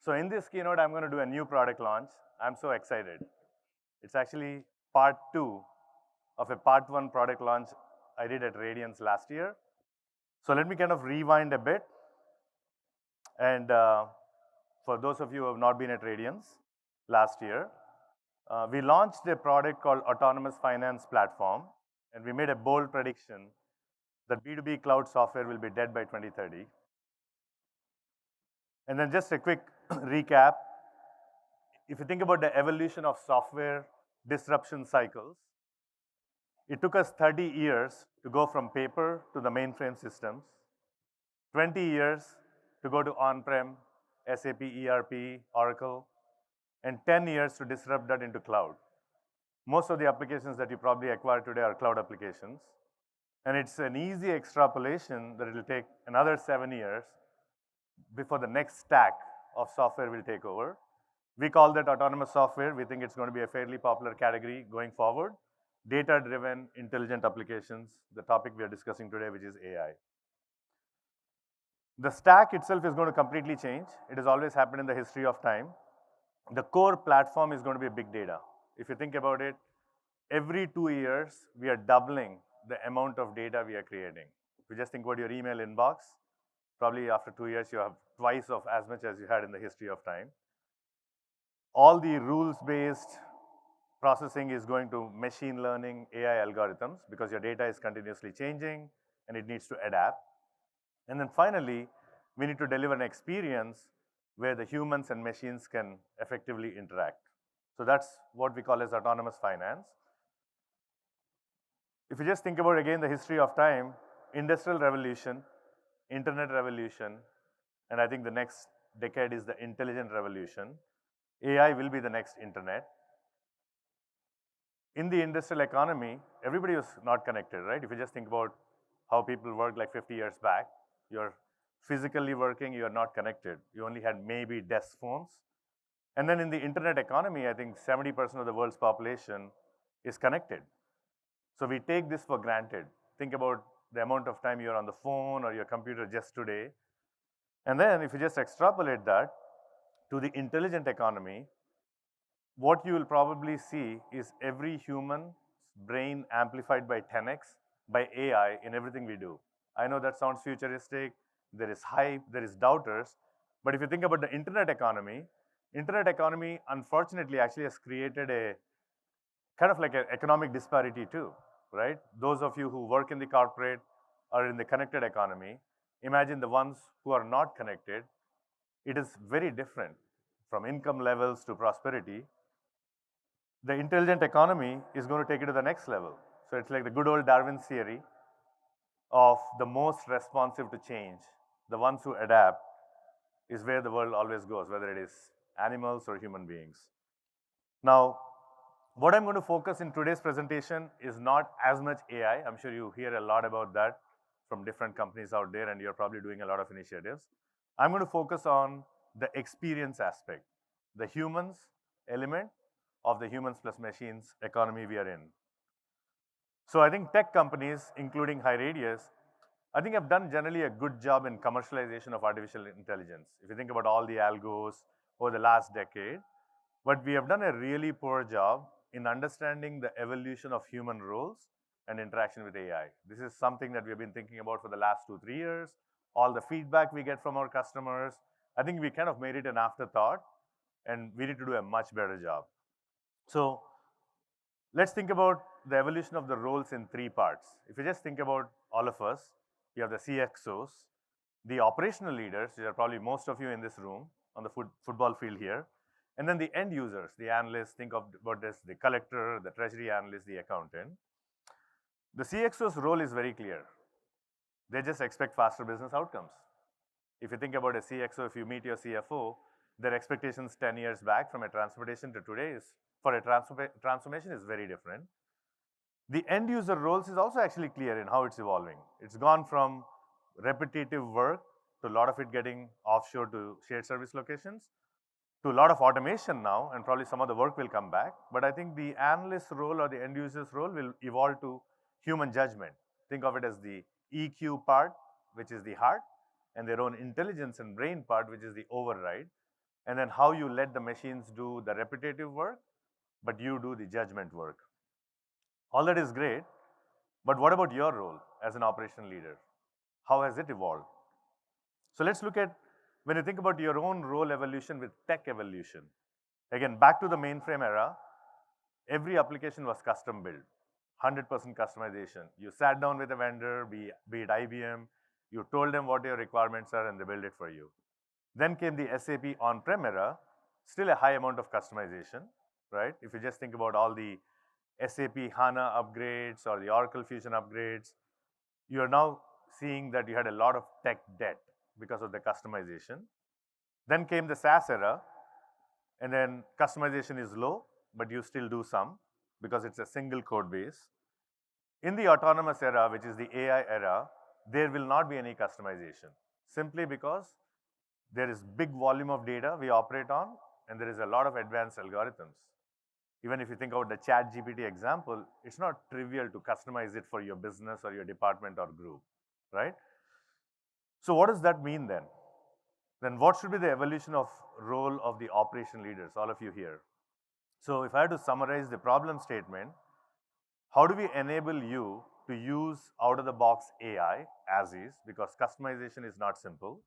So in this keynote, I'm going to do a new product launch. I'm so excited. It's actually part 2 of a part 1 product launch I did at Radiance last year. So let me kind of rewind a bit. And for those of you who have not been at Radiance last year, we launched a product called Autonomous Finance Platform, and we made a bold prediction that B2B cloud software will be dead by 2030. And then just a quick recap. If you think about the evolution of software disruption cycles, it took us 30 years to go from paper to the mainframe systems, 20 years to go to on-prem, SAP, ERP, Oracle, and 10 years to disrupt that into cloud. Most of the applications that you probably acquire today are cloud applications. And it's an easy extrapolation that it will take another 7 years before the next stack of software will take over. We call that autonomous software. We think it's going to be a fairly popular category going forward. Data-driven, intelligent applications, the topic we are discussing today, which is AI. The stack itself is going to completely change. It has always happened in the history of time. The core platform is going to be big data. If you think about it, every 2 years, we are doubling the amount of data we are creating. If you just think about your email inbox, probably after 2 years, you have twice of as much as you had in the history of time. All the rules-based processing is going to machine learning AI algorithms because your data is continuously changing and it needs to adapt. And then finally, we need to deliver an experience where the humans and machines can effectively interact. So that's what we call as autonomous finance. If you just think about, again, the history of time, industrial revolution, internet revolution, and I think the next decade is the intelligent revolution. AI will be the next internet. In the industrial economy, everybody was not connected, right? If you just think about how people worked like 50 years back, you're physically working, you're not connected. You only had maybe desk phones. And then in the internet economy, I think 70% of the world's population is connected. So we take this for granted. Think about the amount of time you're on the phone or your computer just today. And then if you just extrapolate that to the intelligent economy, what you will probably see is every human brain amplified by 10x by AI in everything we do. I know that sounds futuristic, there is hype, there is doubters, but if you think about the internet economy unfortunately actually has created a kind of like an economic disparity too, right? Those of you who work in the corporate or in the connected economy, imagine the ones who are not connected. It is very different from income levels to prosperity. The intelligent economy is going to take it to the next level. So it's like the good old Darwin's theory of the most responsive to change. The ones who adapt is where the world always goes, whether it is animals or human beings. Now, what I'm going to focus in today's presentation is not as much AI. I'm sure you hear a lot about that from different companies out there, and you're probably doing a lot of initiatives. I'm going to focus on the experience aspect, the humans element of the humans plus machines economy we are in. So I think tech companies, including HighRadius, I think have done generally a good job in commercialization of artificial intelligence. If you think about all the algos over the last decade, but we have done a really poor job in understanding the evolution of human roles and interaction with AI. This is something that we have been thinking about for the last 2-3 years. All the feedback we get from our customers, I think we kind of made it an afterthought, and we need to do a much better job. So let's think about the evolution of the roles in 3 parts. If you just think about all of us, you have the CXOs, the operational leaders, which are probably most of you in this room on the football field here, and then the end users, the analysts, think about this, the collector, the treasury analyst, the accountant. The CXO's role is very clear. They just expect faster business outcomes. If you think about a CXO, if you meet your CFO, their expectations 10 years back from a transportation to today is, for a transformation is very different. The end user roles is also actually clear in how it's evolving. It's gone from repetitive work to a lot of it getting offshore to shared service locations, to a lot of automation now, and probably some of the work will come back. But I think the analyst role or the end user's role will evolve to human judgment. Think of it as the EQ part, which is the heart, and their own intelligence and brain part, which is the override. and then how you let the machines do the repetitive work, but you do the judgment work. All that is great, but what about your role as an operation leader? How has it evolved? So let's look at, when you think about your own role evolution with tech evolution. Again, back to the mainframe era, every application was custom built, 100% customization. You sat down with a vendor, be it IBM, you told them what your requirements are and they built it for you. Then came the SAP on-prem era, still a high amount of customization, right? If you just think about all the SAP HANA upgrades or the Oracle Fusion upgrades, you are now seeing that you had a lot of tech debt because of the customization. Then came the SaaS era, and then customization is low, but you still do some because it's a single code base. In the autonomous era, which is the AI era, there will not be any customization, simply because there is big volume of data we operate on, and there is a lot of advanced algorithms. Even if you think about the ChatGPT example, it's not trivial to customize it for your business or your department or group, right? So what does that mean then? Then what should be the evolution of role of the operation leaders, all of you here? So if I had to summarize the problem statement, how do we enable you to use out-of-the-box AI as is, because customization is not simple,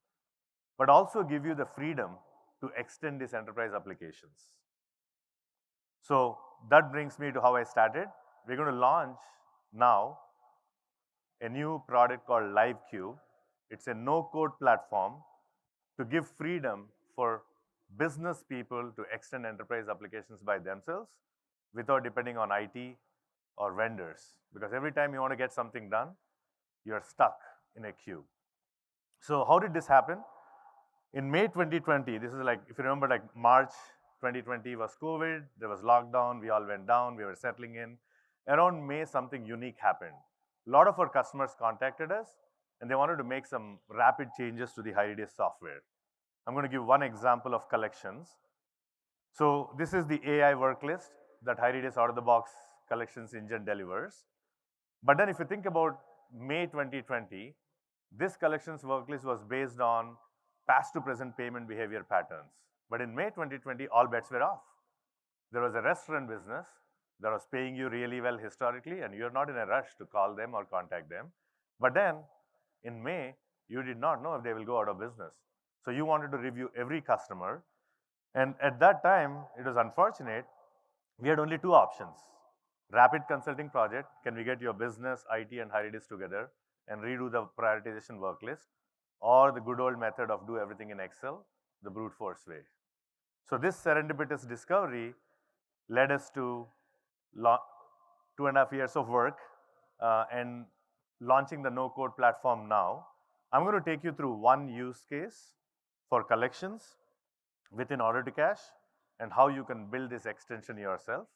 but also give you the freedom to extend these enterprise applications? So that brings me to how I started. We're going to launch now a new product called LiveCube. It's a no-code platform to give freedom for business people to extend enterprise applications by themselves without depending on IT or vendors. Because every time you want to get something done, you're stuck in a queue. So how did this happen? In May 2020, this is like, if you remember, like March 2020 was COVID, there was lockdown, we all went down, we were settling in. Around May, something unique happened. A lot of our customers contacted us, and they wanted to make some rapid changes to the HighRadius software. I'm going to give one example of collections. So this is the AI work list that HighRadius out-of-the-box collections engine delivers. But then if you think about May 2020, this collections work list was based on past to present payment behavior patterns. But in May 2020, all bets were off. There was a restaurant business that was paying you really well historically, and you're not in a rush to call them or contact them. But then in May, you did not know if they will go out of business. So you wanted to review every customer. And at that time, it was unfortunate, we had only two options. Rapid consulting project, can we get your business, IT, and HighRadius together and redo the prioritization work list? Or the good old method of do everything in Excel, the brute force way. So this serendipitous discovery led us to 2.5 years of work and launching the no-code platform now. I'm going to take you through one use case for collections within order to cash and how you can build this extension yourself.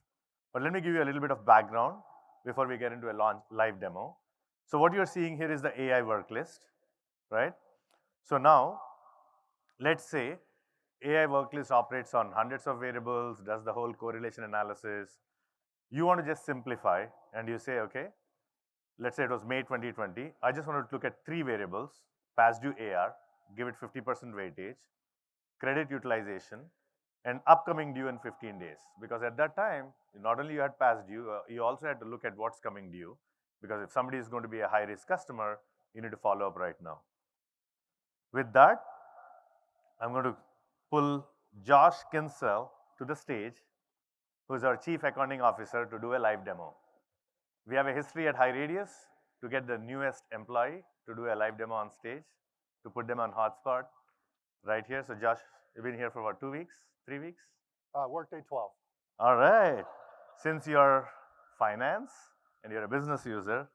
But let me give you a little bit of background before we get into a live demo. So what you're seeing here is the AI work list, right? So now, let's say AI work list operates on hundreds of variables, does the whole correlation analysis. You want to just simplify, and you say, okay, let's say it was May 2020. I just want to look at 3 variables: past due AR, give it 50% weightage, credit utilization, and upcoming due in 15 days. Because at that time, not only you had past due, you also had to look at what's coming due. Because if somebody is going to be a high-risk customer, you need to follow up right now. With that, I'm going to pull Josh Kinsell to the stage, who is our Chief Accounting Officer, to do a live demo. We have a history at HighRadius to get the newest employee to do a live demo on stage, to put them on hotspot right here. So Josh, you've been here for what, 2 weeks, 3 weeks? Workday 12. All right. Since you're finance and you're a business user,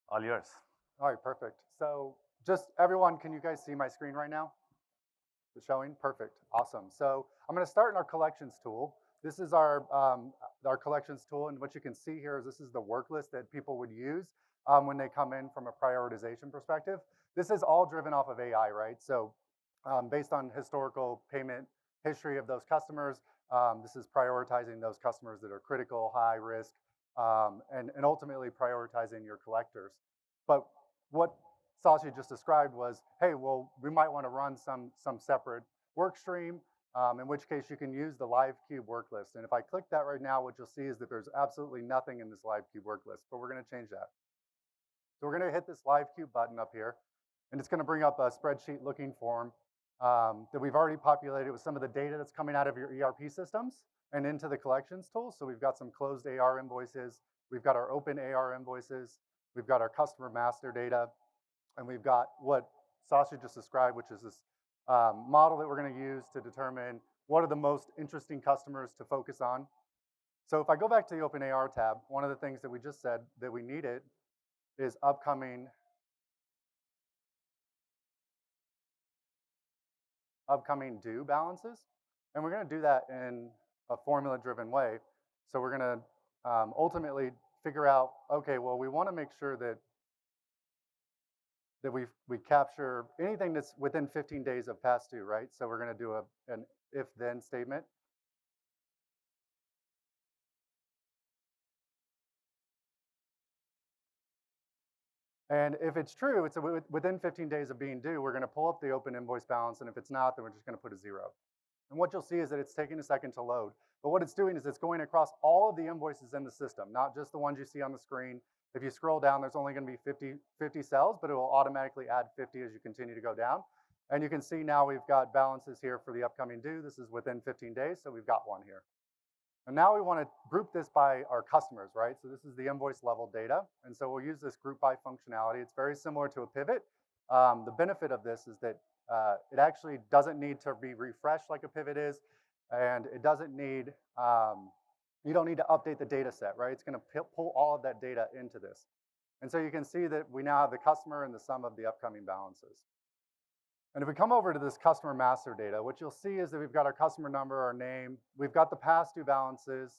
all yours. All right, perfect. So just everyone, can you guys see my screen right now? It's showing? Perfect. Awesome. So I'm going to start in our collections tool. This is our collections tool, and what you can see here is this is the work list that people would use when they come in from a prioritization perspective. This is all driven off of AI, right? So based on historical payment history of those customers, this is prioritizing those customers that are critical, high risk, and ultimately prioritizing your collectors. But what Sashi just described was, hey, well, we might want to run some separate work stream in which case you can use the LiveCube work list. And if I click that right now, what you'll see is that there's absolutely nothing in this LiveCube work list, but we're going to change that. So we're going to hit this LiveCube button up here, and it's going to bring up a spreadsheet looking form that we've already populated with some of the data that's coming out of your ERP systems and into the collections tool. So we've got some closed AR invoices, we've got our open AR invoices, we've got our customer master data, and we've got what Sasha just described, which is this model that we're going to use to determine what are the most interesting customers to focus on. So if I go back to the Open AR tab, one of the things that we just said that we needed is upcoming due balances. And we're going to do that in a formula-driven way. So we're going to ultimately figure out, okay, well, we want to make sure that we capture anything that's within 15 days of past due, right? So we're going to do an if-then statement. And if it's true, it's within 15 days of being due, we're going to pull up the open invoice balance. And if it's not, then we're just going to put a 0. And what you'll see is that it's taking a second to load. But what it's doing is it's going across all of the invoices in the system, not just the ones you see on the screen. If you scroll down, there's only going to be 50 cells, but it will automatically add 50 as you continue to go down. And you can see now we've got balances here for the upcoming due. This is within 15 days, so we've got one here. And now we want to group this by our customers, right? So this is the invoice level data. And so we'll use this group by functionality. It's very similar to a pivot. The benefit of this is that it actually doesn't need to be refreshed like a pivot is. And it doesn't need, you don't need to update the data set, right? It's going to pull all of that data into this. And so you can see that we now have the customer and the sum of the upcoming balances. And if we come over to this customer master data, what you'll see is that we've got our customer number, our name, we've got the past due balances,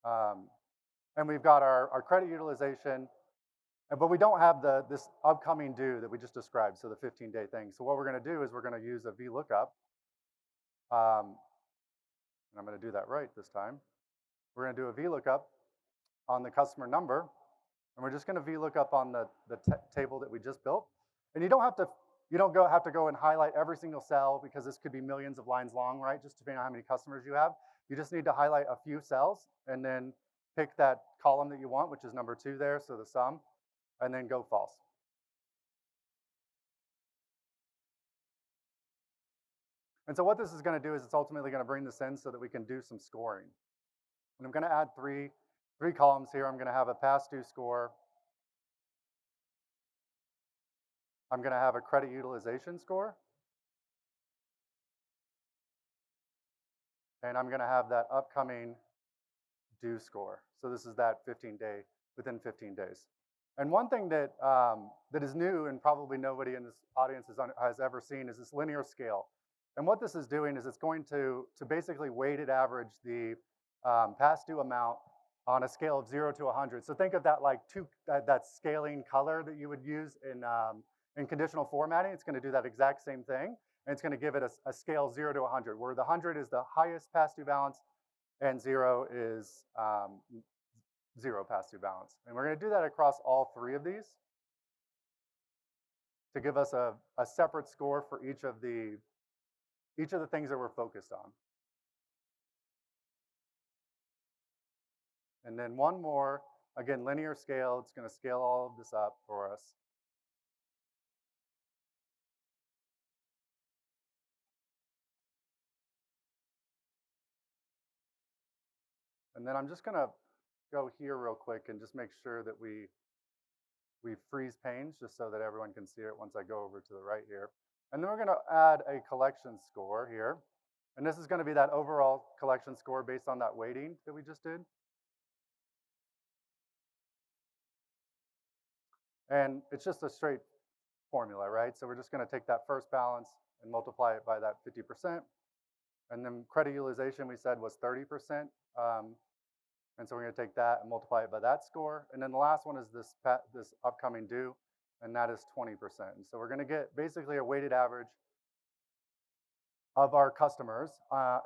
and we've got our credit utilization, but we don't have this upcoming due that we just described, so the 15-day thing. So what we're going to do is we're going to use a VLOOKUP, and I'm going to do that right this time. We're going to do a VLOOKUP on the customer number, and we're just going to VLOOKUP on the table that we just built. And you don't have to go and highlight every single cell because this could be millions of lines long, right? Just depending on how many customers you have. You just need to highlight a few cells and then pick that column that you want, which is number 2 there, so the sum, and then go false. And so what this is going to do is it's ultimately going to bring this in so that we can do some scoring. And I'm going to add three columns here. I'm going to have a past due score. I'm going to have a credit utilization score. And I'm going to have that upcoming due score. So this is that within 15 days. And one thing that is new and probably nobody in this audience has ever seen is this linear scale. And what this is doing is it's going to basically weighted average the past due amount on a scale of 0 to 100. So think of that like that scaling color that you would use in conditional formatting. It's going to do that exact same thing, and it's going to give it a scale 0 to 100, where the 100 is the highest past due balance, and 0 is 0 past due balance. And we're going to do that across all 3 of these to give us a separate score for each of the things that we're focused on. And then one more, again, linear scale. It's going to scale all of this up for us. And then I'm just going to go here real quick and just make sure that we freeze panes just so that everyone can see it once I go over to the right here. And then we're going to add a collection score here. And this is going to be that overall collection score based on that weighting that we just did. And it's just a straight formula, right? So we're just going to take that first balance and multiply it by that 50%. And then credit utilization we said was 30%. And so we're going to take that and multiply it by that score. And then the last one is this upcoming due, and that is 20%. And so we're going to get basically a weighted average of our customers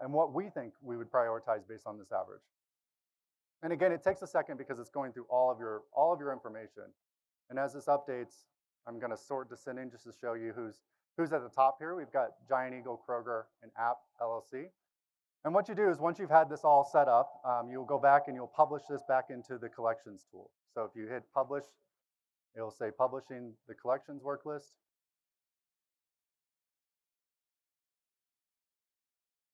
and what we think we would prioritize based on this average. And again, it takes a second because it's going through all of your information. And as this updates, I'm going to sort descending just to show you who's who's at the top here. We've got Giant Eagle, Kroger, and App LLC. And what you do is once you've had this all set up, you'll go back and you'll publish this back into the collections tool. So if you hit publish, it'll say publishing the collections work list.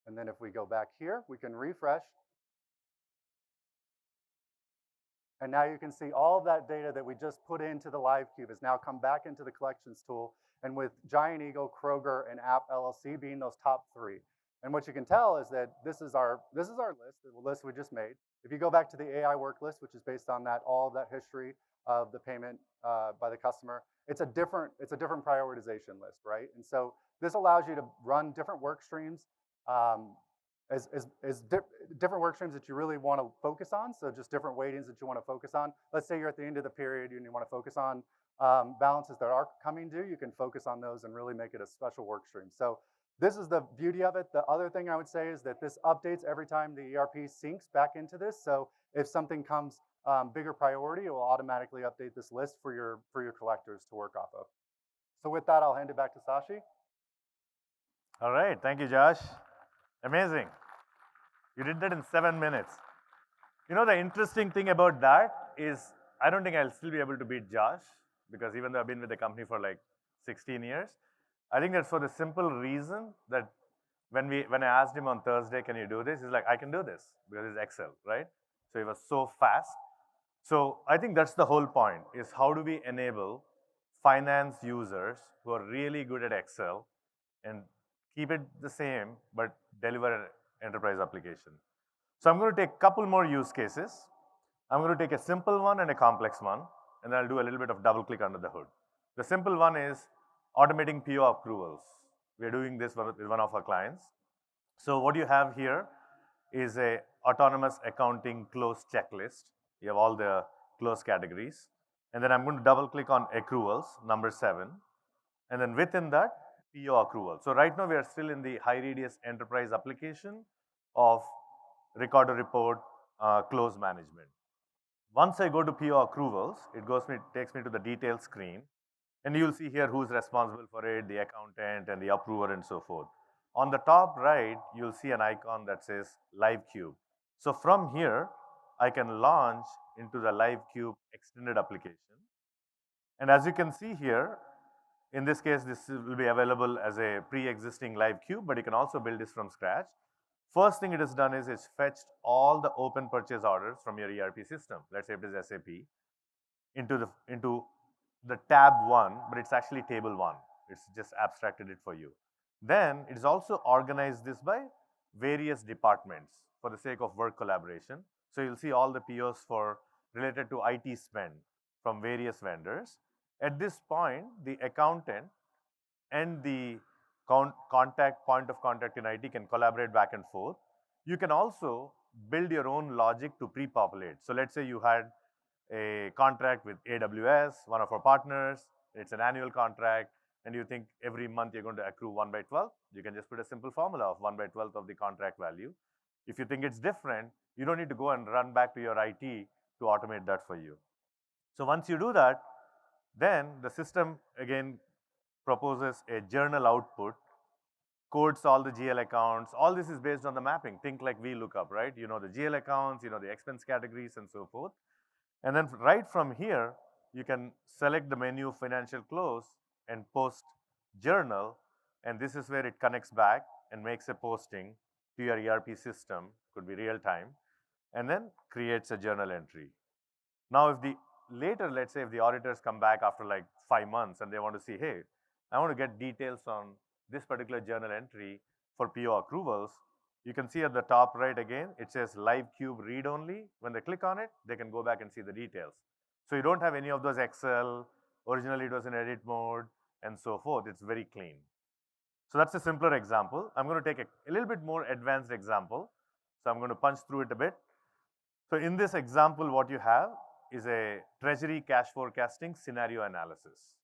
And then if we go back here, we can refresh. And now you can see all of that data that we just put into the LiveCube has now come back into the collections tool. And with Giant Eagle, Kroger, and App LLC being those top 3. And what you can tell is that this is our list, the list we just made. If you go back to the AI work list, which is based on that, all of that history of the payment by the customer, it's a different prioritization list, right? And so this allows you to run different work streams different work streams that you really want to focus on. So just different weightings that you want to focus on. Let's say you're at the end of the period and you want to focus on balances that are coming due. You can focus on those and really make it a special work stream. So this is the beauty of it. The other thing I would say is that this updates every time the ERP syncs back into this. So if something comes bigger priority, it will automatically update this list for your collectors to work off of. So with that, I'll hand it back to Sashi. All right, thank you, Josh. Amazing. You did that in 7 minutes. You know, the interesting thing about that is I don't think I'll still be able to beat Josh, because even though I've been with the company for like 16 years, I think that's for the simple reason that when I asked him on Thursday, can you do this? He's like, I can do this, because it's Excel, right? So he was so fast. So I think that's the whole point, is how do we enable finance users who are really good at Excel and keep it the same, but deliver an enterprise application. So I'm going to take a couple more use cases. I'm going to take a simple one and a complex one, and then I'll do a little bit of double click under the hood. The simple one is automating PO approvals. We're doing this with one of our clients. So what you have here is a autonomous accounting close checklist. You have all the close categories. And then I'm going to double click on accruals, number 7. And then within that, PO accrual. So right now we are still in the HighRadius enterprise application of record to report close management. Once I go to PO accruals, it takes me to the details screen. And you'll see here who's responsible for it, the accountant and the approver and so forth. On the top right, you'll see an icon that says LiveCube. So from here, I can launch into the LiveCube extended application. And as you can see here, in this case, this will be available as a pre-existing LiveCube, but you can also build this from scratch. First thing it has done is it's fetched all the open purchase orders from your ERP system. Let's say it is SAP into the tab 1, but it's actually table 1. It's just abstracted it for you. Then it is also organized this by various departments for the sake of work collaboration. So you'll see all the POs related to IT spend from various vendors. At this point, the accountant and the point of contact in IT can collaborate back and forth. You can also build your own logic to pre-populate. So let's say you had a contract with AWS, one of our partners. It's an annual contract, and you think every month you're going to accrue 1 by 12. You can just put a simple formula of 1 by 12th of the contract value. If you think it's different, you don't need to go and run back to your IT to automate that for you. So once you do that, then the system again proposes a journal output, codes all the GL accounts. All this is based on the mapping. Think like VLOOKUP, right? You know the GL accounts, you know the expense categories and so forth. And then right from here, you can select the menu financial close and post journal. And this is where it connects back and makes a posting to your ERP system, could be real time, and then creates a journal entry. Now, let's say if the auditors come back after like 5 months and they want to see, hey, I want to get details on this particular journal entry for PO approvals, you can see at the top right again, it says LiveCube read only. When they click on it, they can go back and see the details. So you don't have any of those Excel, originally it was in edit mode and so forth. It's very clean. So that's a simpler example. I'm going to take a little bit more advanced example. So I'm going to punch through it a bit. So in this example, what you have is a Treasury cash forecasting scenario analysis.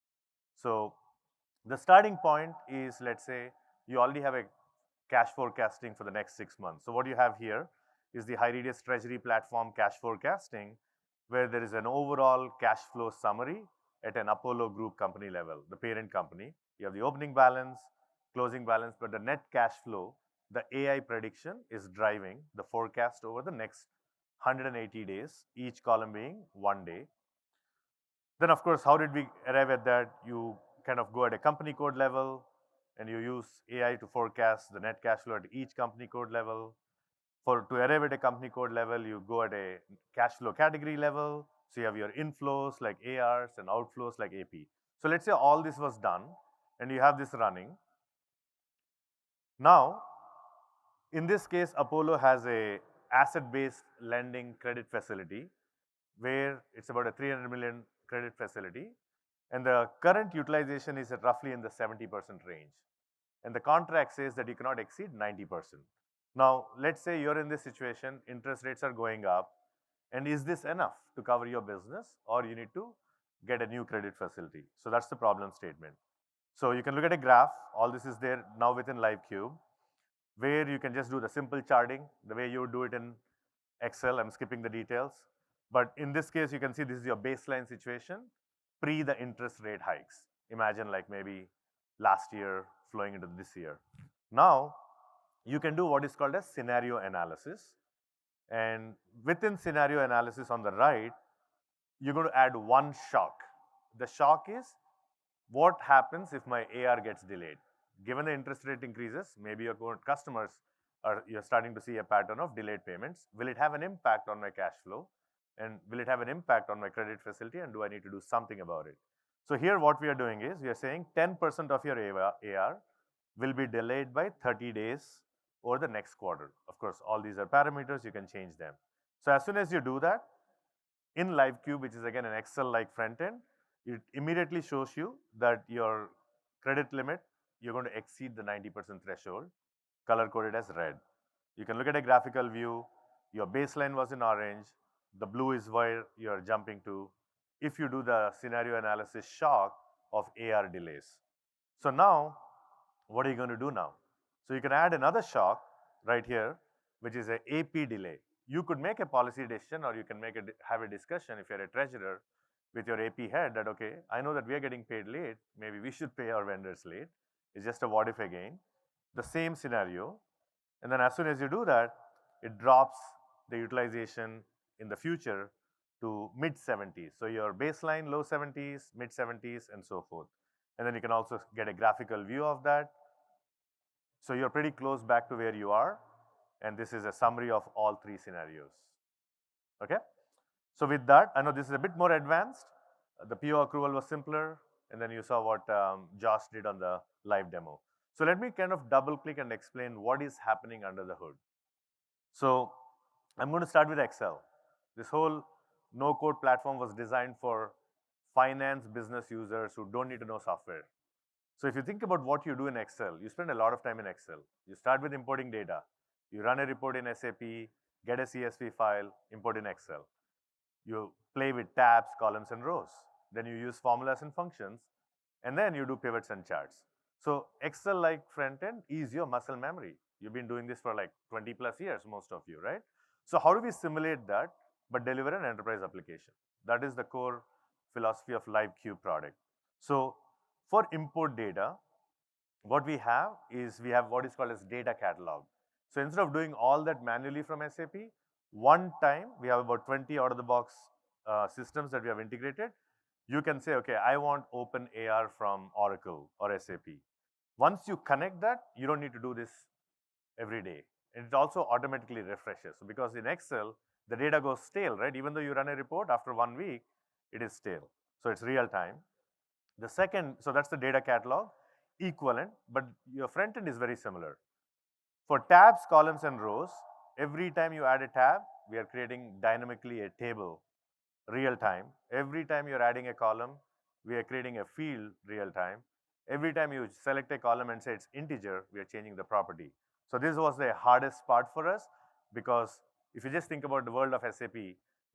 So the starting point is, let's say, you already have a cash forecasting for the next 6 months. So what you have here is the HighRadius Treasury platform cash forecasting, where there is an overall cash flow summary at an Apollo group company level, the parent company. You have the opening balance, closing balance, but the net cash flow, the AI prediction is driving the forecast over the next 180 days, each column being 1 day. Then, of course, how did we arrive at that? You kind of go at a company code level and you use AI to forecast the net cash flow at each company code level. To arrive at a company code level, you go at a cash flow category level. So you have your inflows like ARs and outflows like AP. So let's say all this was done and you have this running. Now, in this case, Apollo has a asset-based lending credit facility where it's about a 300 million credit facility. And the current utilization is at roughly in the 70% range. And the contract says that you cannot exceed 90%. Now, let's say you're in this situation, interest rates are going up, and is this enough to cover your business, or you need to get a new credit facility? So that's the problem statement. So you can look at a graph. All this is there now within LiveCube, where you can just do the simple charting, the way you would do it in Excel. I'm skipping the details. But in this case, you can see this is your baseline situation pre the interest rate hikes. Imagine like maybe last year flowing into this year. Now, you can do what is called a scenario analysis. And within scenario analysis on the right, you're going to add one shock. The shock is what happens if my AR gets delayed? Given the interest rate increases, maybe your customers you're starting to see a pattern of delayed payments. Will it have an impact on my cash flow? And will it have an impact on my credit facility? And do I need to do something about it? So here what we are doing is we are saying 10% of your AR will be delayed by 30 days over the next quarter. Of course, all these are parameters, you can change them. So as soon as you do that, in LiveCube, which is again an Excel-like front end, it immediately shows you that your credit limit, you're going to exceed the 90% threshold, color-coded as red. You can look at a graphical view. Your baseline was in orange. The blue is where you're jumping to if you do the scenario analysis shock of AR delays. So now, what are you going to do now? So you can add another shock right here, which is an AP delay. You could make a policy decision, or you can have a discussion if you're a treasurer with your AP head that, okay, I know that we are getting paid late. Maybe we should pay our vendors late. It's just a what if again. The same scenario. And then as soon as you do that, it drops the utilization in the future to mid 70s. So your baseline low 70s, mid 70s, and so forth. And then you can also get a graphical view of that. So you're pretty close back to where you are. And this is a summary of all three scenarios. Okay? So with that, I know this is a bit more advanced. The PO accrual was simpler. And then you saw what Josh did on the live demo. So let me kind of double click and explain what is happening under the hood. So I'm going to start with Excel. This whole no-code platform was designed for finance business users who don't need to know software. So if you think about what you do in Excel, you spend a lot of time in Excel. You start with importing data. You run a report in SAP, get a CSV file, import in Excel. You play with tabs, columns, and rows. Then you use formulas and functions, and then you do pivots and charts. So Excel-like front end is your muscle memory. You've been doing this for like 20 plus years, most of you, right? So how do we simulate that but deliver an enterprise application? That is the core philosophy of LiveCube product. So for import data, what we have is we have what is called as data catalog. So instead of doing all that manually from SAP, one time we have about 20 out-of-the-box systems that we have integrated. You can say, okay, I want open AR from Oracle or SAP. Once you connect that, you don't need to do this every day. And it also automatically refreshes. So because in Excel, the data goes stale, right? Even though you run a report, after 1 week, it is stale. So it's real time. The second, so that's the data catalog, equivalent, but your front end is very similar. For tabs, columns, and rows, every time you add a tab, we are creating dynamically a table, real time. Every time you're adding a column, we are creating a field, real time. Every time you select a column and say it's integer, we are changing the property. So this was the hardest part for us, because if you just think about the world of SAP,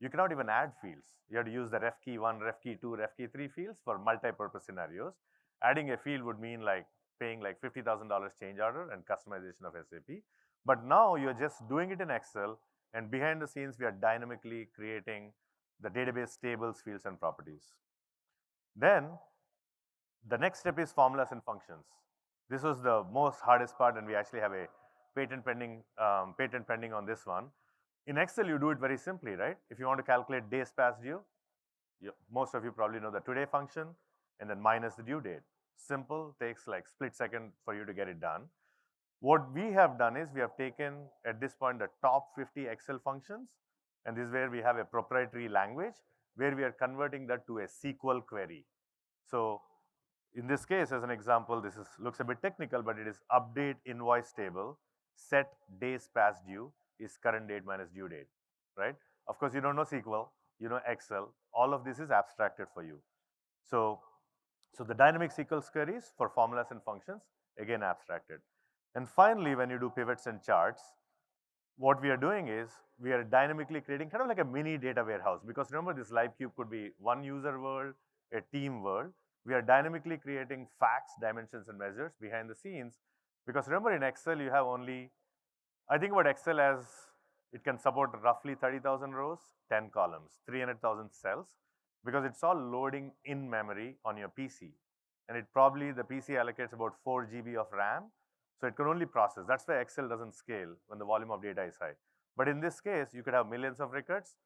you cannot even add fields. You have to use the ref key 1, ref key 2, ref key 3 fields for multi-purpose scenarios. Adding a field would mean like paying like $50,000 change order and customization of SAP. But now you're just doing it in Excel, and behind the scenes, we are dynamically creating the database tables, fields, and properties. Then The next step is formulas and functions. This was the most hardest part, and we actually have a patent pending on this one. In Excel, you do it very simply, right? If you want to calculate days past due, most of you probably know the today function, and then minus the due date. Simple, takes like split second for you to get it done. What we have done is we have taken, at this point, the top 50 Excel functions, and this is where we have a proprietary language where we are converting that to a SQL query. So in this case, as an example, this looks a bit technical, but it is update invoice table, set days past due is current date minus due date, right? Of course, you don't know SQL, you know Excel. All of this is abstracted for you. So the dynamic SQL queries for formulas and functions, again abstracted. And finally, when you do pivots and charts, what we are doing is we are dynamically creating kind of like a mini data warehouse, because remember, this LiveCube could be one user world, a team world. We are dynamically creating facts, dimensions, and measures behind the scenes, because remember, in Excel, you have only, I think about Excel as it can support roughly 30,000 rows, 10 columns, 300,000 cells, because it's all loading in memory on your PC. And the PC allocates about 4 GB of RAM, so it can only process. That's why Excel doesn't scale when the volume of data is high. But in this case, you could have millions of records.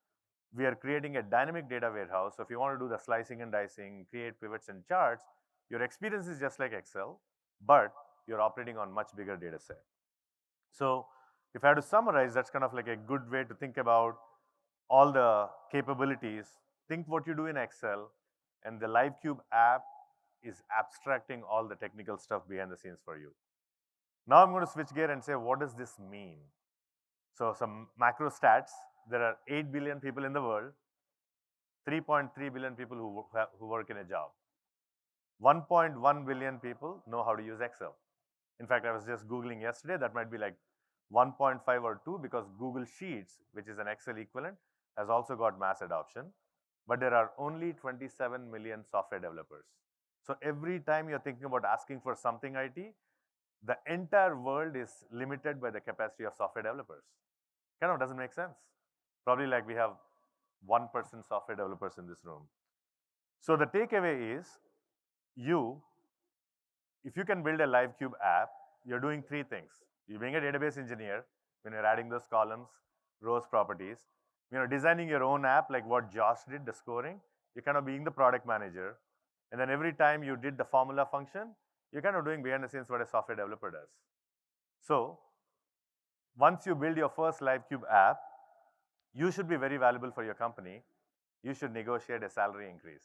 We are creating a dynamic data warehouse. So if you want to do the slicing and dicing, create pivots and charts, your experience is just like Excel, but you're operating on much bigger data set. So if I had to summarize, that's kind of like a good way to think about all the capabilities. Think what you do in Excel, and the LiveCube app is abstracting all the technical stuff behind the scenes for you. Now I'm going to switch gear and say, what does this mean? So some macro stats. There are 8 billion people in the world, 3.3 billion people who work in a job. 1.1 billion people know how to use Excel. In fact, I was just Googling yesterday, that might be like 1.5 or 2, because Google Sheets, which is an Excel equivalent, has also got mass adoption. But there are only 27 million software developers. So every time you're thinking about asking for something IT, the entire world is limited by the capacity of software developers. Kind of doesn't make sense. Probably like we have 1% software developers in this room. So the takeaway is, if you can build a LiveCube app, you're doing 3 things. You're being a database engineer when you're adding those columns, rows, properties. Designing your own app like what Josh did, the scoring. You're kind of being the product manager. And then every time you did the formula function, you're kind of doing behind the scenes what a software developer does. So once you build your first LiveCube app, you should be very valuable for your company. You should negotiate a salary increase.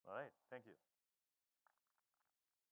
All right, thank you.